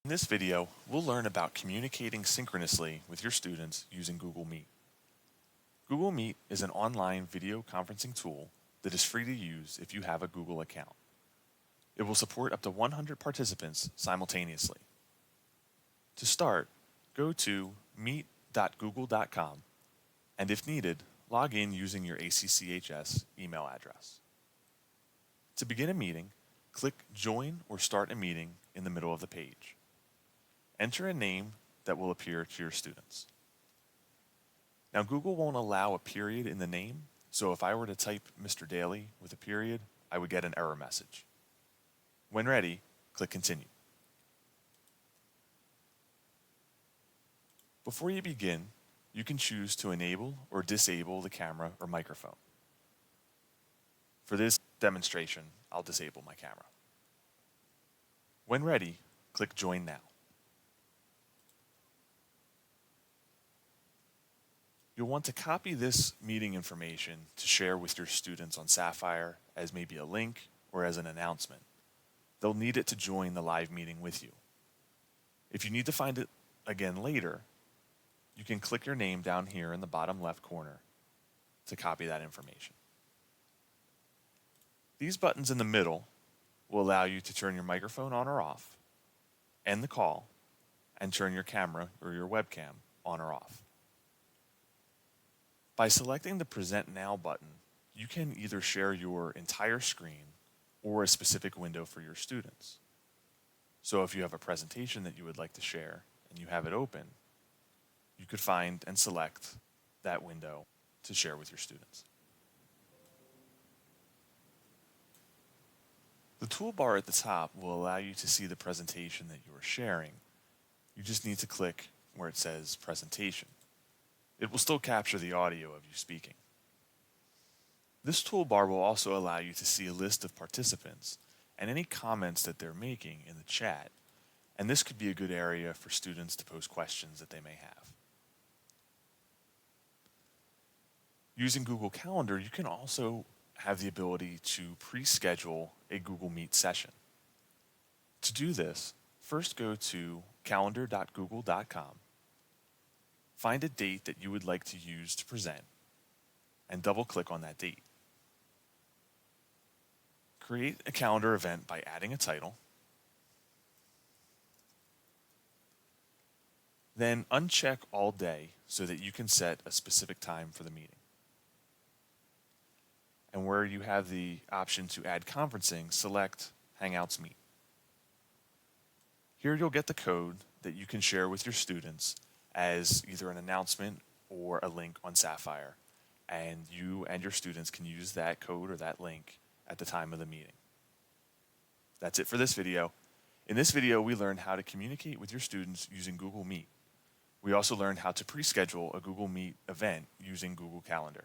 In this video, we'll learn about communicating synchronously with your students using Google Meet. Google Meet is an online video conferencing tool that is free to use if you have a Google account. It will support up to 100 participants simultaneously. To start, go to meet.google.com and if needed, log in using your ACCHS email address. To begin a meeting, click Join or Start a Meeting in the middle of the page. Enter a name that will appear to your students. Now Google won't allow a period in the name, so if I were to type Mr. Daly with a period, I would get an error message. When ready, click Continue. Before you begin, you can choose to enable or disable the camera or microphone. For this demonstration, I'll disable my camera. When ready, click Join Now. You'll want to copy this meeting information to share with your students on Sapphire as maybe a link or as an announcement. They'll need it to join the live meeting with you. If you need to find it again later, you can click your name down here in the bottom left corner to copy that information. These buttons in the middle will allow you to turn your microphone on or off, end the call, and turn your camera or your webcam on or off. By selecting the Present Now button, you can either share your entire screen or a specific window for your students. So if you have a presentation that you would like to share and you have it open, you could find and select that window to share with your students. The toolbar at the top will allow you to see the presentation that you are sharing. You just need to click where it says Presentation. It will still capture the audio of you speaking. This toolbar will also allow you to see a list of participants and any comments that they're making in the chat, and this could be a good area for students to post questions that they may have. Using Google Calendar, you can also have the ability to pre-schedule a Google Meet session. To do this, first go to calendar.google.com. Find a date that you would like to use to present, and double-click on that date. Create a calendar event by adding a title. Then uncheck All Day so that you can set a specific time for the meeting. And where you have the option to add conferencing, select Hangouts Meet. Here you'll get the code that you can share with your students as either an announcement or a link on Sapphire, and you and your students can use that code or that link at the time of the meeting. That's it for this video. In this video, we learned how to communicate with your students using Google Meet. We also learned how to pre-schedule a Google Meet event using Google Calendar.